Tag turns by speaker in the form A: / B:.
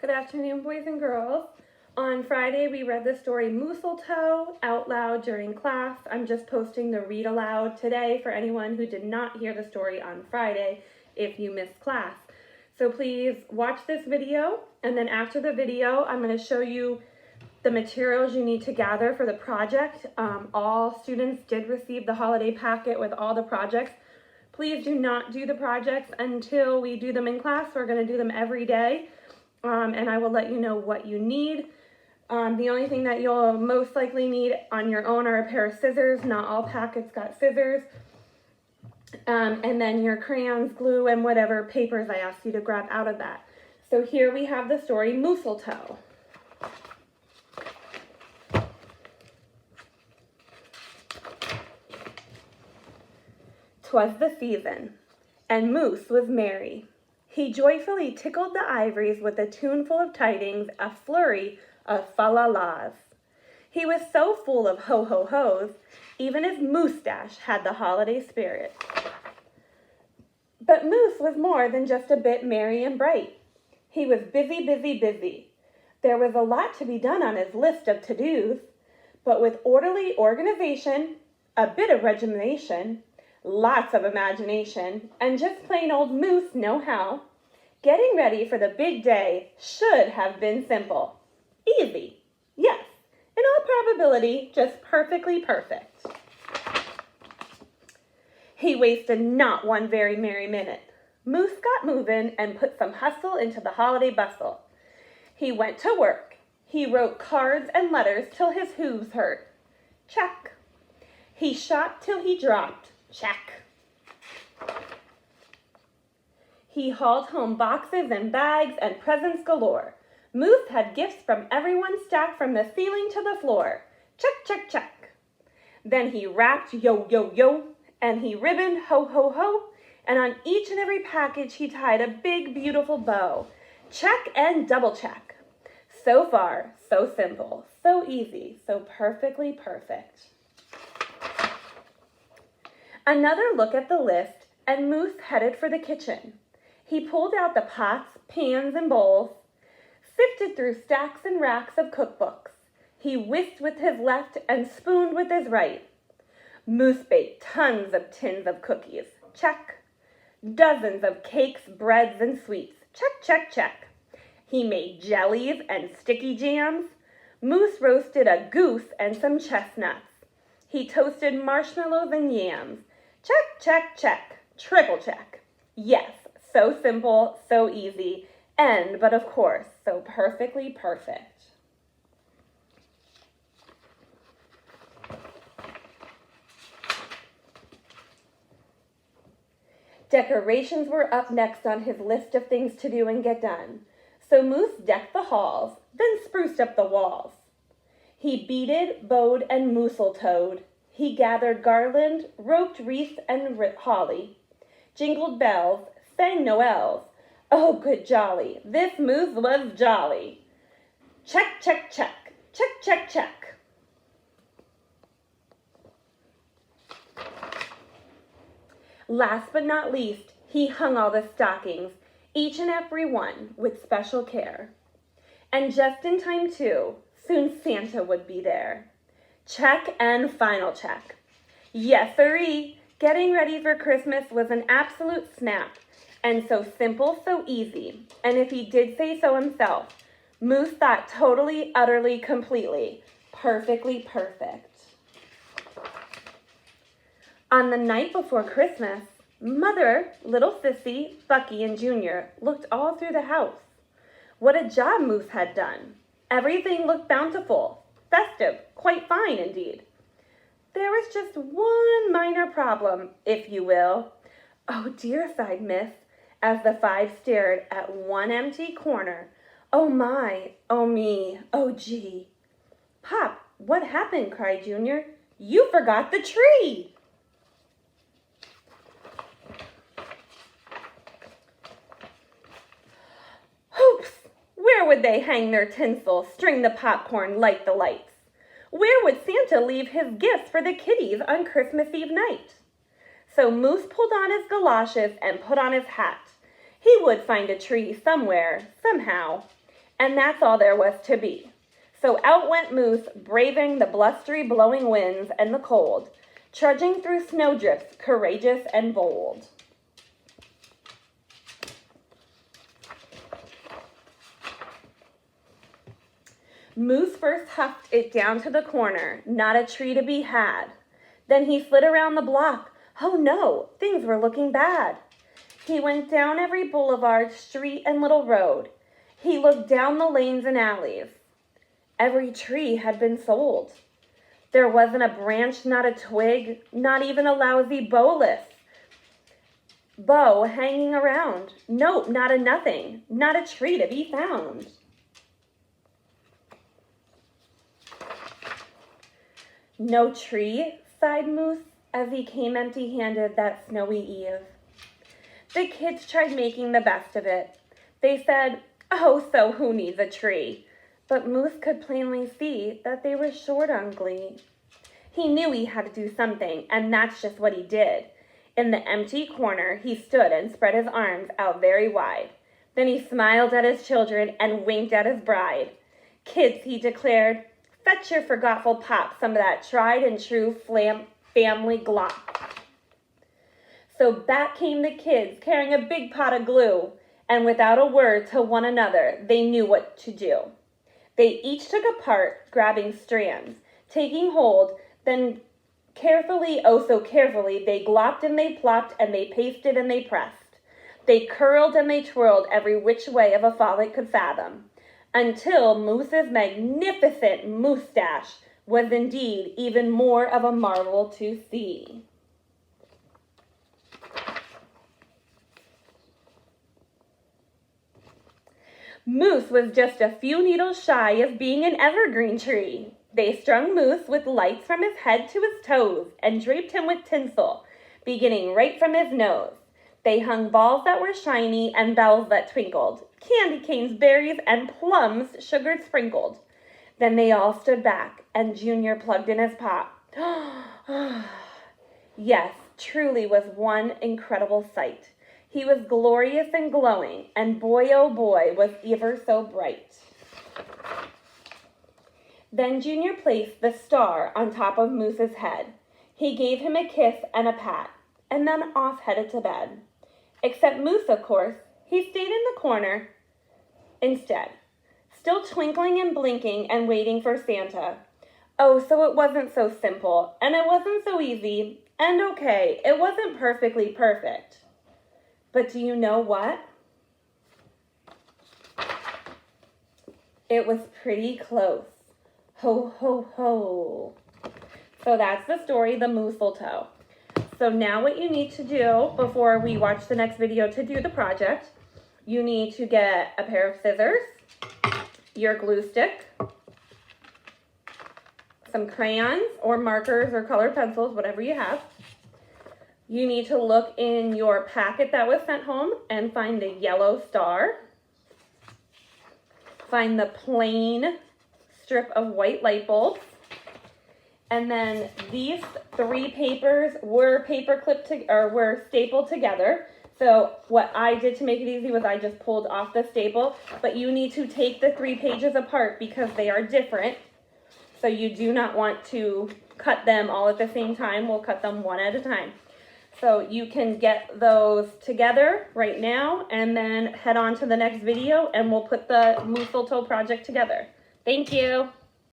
A: Good afternoon, boys and girls. On Friday, we read the story Mooseltoe out loud during class. I'm just posting the read aloud today for anyone who did not hear the story on Friday if you missed class. So please watch this video, and then after the video, I'm going to show you the materials you need to gather for the project. All students did receive the holiday packet with all the projects. Please do not do the projects until we do them in class. We're going to do them every day. And I will let you know what you need. The only thing that you'll most likely need on your own are a pair of scissors. Not all packets got scissors. And then your crayons, glue, and whatever papers I asked you to grab out of that. So here we have the story Mooseltoe. 'Twas the season, and Moose was merry. He joyfully tickled the ivories with a tuneful of tidings, a flurry of fa-la-las. He was so full of ho-ho-hos, even his moustache had the holiday spirit. But Moose was more than just a bit merry and bright. He was busy, busy, busy. There was a lot to be done on his list of to-dos, but with orderly organization, a bit of regimentation, lots of imagination, and just plain old Moose know-how, getting ready for the big day should have been simple. Easy. Yes, in all probability, just perfectly perfect. He wasted not one very merry minute. Moose got moving and put some hustle into the holiday bustle. He went to work. He wrote cards and letters till his hooves hurt. Check. He shot till he dropped. Check. He hauled home boxes and bags and presents galore. Moose had gifts from everyone stacked from the ceiling to the floor. Check, check, check. Then he wrapped yo, yo, yo, and he ribboned ho, ho, ho, and on each and every package he tied a big, beautiful bow. Check and double check. So far, so simple, so easy, so perfectly perfect. Another look at the list, and Moose headed for the kitchen. He pulled out the pots, pans, and bowls, sifted through stacks and racks of cookbooks. He whisked with his left and spooned with his right. Moose baked tons of tins of cookies. Check. Dozens of cakes, breads, and sweets. Check, check, check. He made jellies and sticky jams. Moose roasted a goose and some chestnuts. He toasted marshmallows and yams. Check, check, check. Triple check. Yes, so simple, so easy, and, but of course, so perfectly perfect. Decorations were up next on his list of things to do and get done. So Moose decked the halls, then spruced up the walls. He beaded, bowed, and mooseltoed. He gathered garland, roped wreath and holly, jingled bells, sang noels. Oh, good jolly, this Moose was jolly. Check, check, check, check, check, check. Last but not least, he hung all the stockings, each and every one, with special care. And just in time, too, soon Santa would be there. Check and final check. Yes, sirree, getting ready for Christmas was an absolute snap, and so simple, so easy. And if he did say so himself, Moose thought totally, utterly, completely, perfectly perfect. On the night before Christmas, Mother, little Sissy, Bucky, and Junior looked all through the house. What a job Moose had done. Everything looked bountiful, festive, quite fine indeed. There was just one minor problem, if you will. Oh dear, sighed Miss, as the five stared at one empty corner. Oh my, oh me, oh gee. Pop, what happened? Cried Junior. You forgot the tree. Hoops! Where would they hang their tinsel, string the popcorn, light the lights? Where would Santa leave his gifts for the kiddies on Christmas Eve night? So Moose pulled on his galoshes and put on his hat. He would find a tree somewhere, somehow. And that's all there was to be. So out went Moose, braving the blustery blowing winds and the cold, trudging through snowdrifts, courageous and bold. Moose first huffed it down to the corner, not a tree to be had. Then he slid around the block. Oh no, things were looking bad. He went down every boulevard, street, and little road. He looked down the lanes and alleys. Every tree had been sold. There wasn't a branch, not a twig, not even a lousy bow hanging around. Nope, not a nothing, not a tree to be found. No tree, sighed Moose as he came empty-handed that snowy eve. The kids tried making the best of it. They said, oh, so who needs a tree? But Moose could plainly see that they were short on glee. He knew he had to do something, and that's just what he did. In the empty corner, he stood and spread his arms out very wide. Then he smiled at his children and winked at his bride. Kids, he declared, fetch your forgetful pop some of that tried and true family glop. So back came the kids, carrying a big pot of glue, and without a word to one another, they knew what to do. They each took a part, grabbing strands, taking hold, then carefully, oh so carefully, they glopped and they plopped and they pasted and they pressed. They curled and they twirled every which way of a frolic could fathom, until Moose's magnificent moustache was indeed even more of a marvel to see. Moose was just a few needles shy of being an evergreen tree. They strung Moose with lights from his head to his toes and draped him with tinsel, beginning right from his nose. They hung balls that were shiny and bells that twinkled, candy canes, berries, and plums sugar sprinkled. Then they all stood back, and Junior plugged in his pop. Yes, truly was one incredible sight. He was glorious and glowing, and boy, oh boy, was ever so bright. Then Junior placed the star on top of Moose's head. He gave him a kiss and a pat, and then off headed to bed. Except Moose, of course, he stayed in the corner instead, still twinkling and blinking and waiting for Santa. Oh, so it wasn't so simple, and it wasn't so easy, and okay, it wasn't perfectly perfect. But do you know what? It was pretty close. Ho, ho, ho. So that's the story, the Mooseltoe. So now what you need to do before we watch the next video to do the project, you need to get a pair of scissors, your glue stick, some crayons or markers or colored pencils, whatever you have. You need to look in your packet that was sent home and find the yellow star. Find the plain strip of white light bulbs. And then these three papers were were stapled together. So what I did to make it easy was I just pulled off the staple, but you need to take the 3 pages apart because they are different. So you do not want to cut them all at the same time. We'll cut them one at a time. So you can get those together right now and then head on to the next video and we'll put the Mooseltoe project together. Thank you.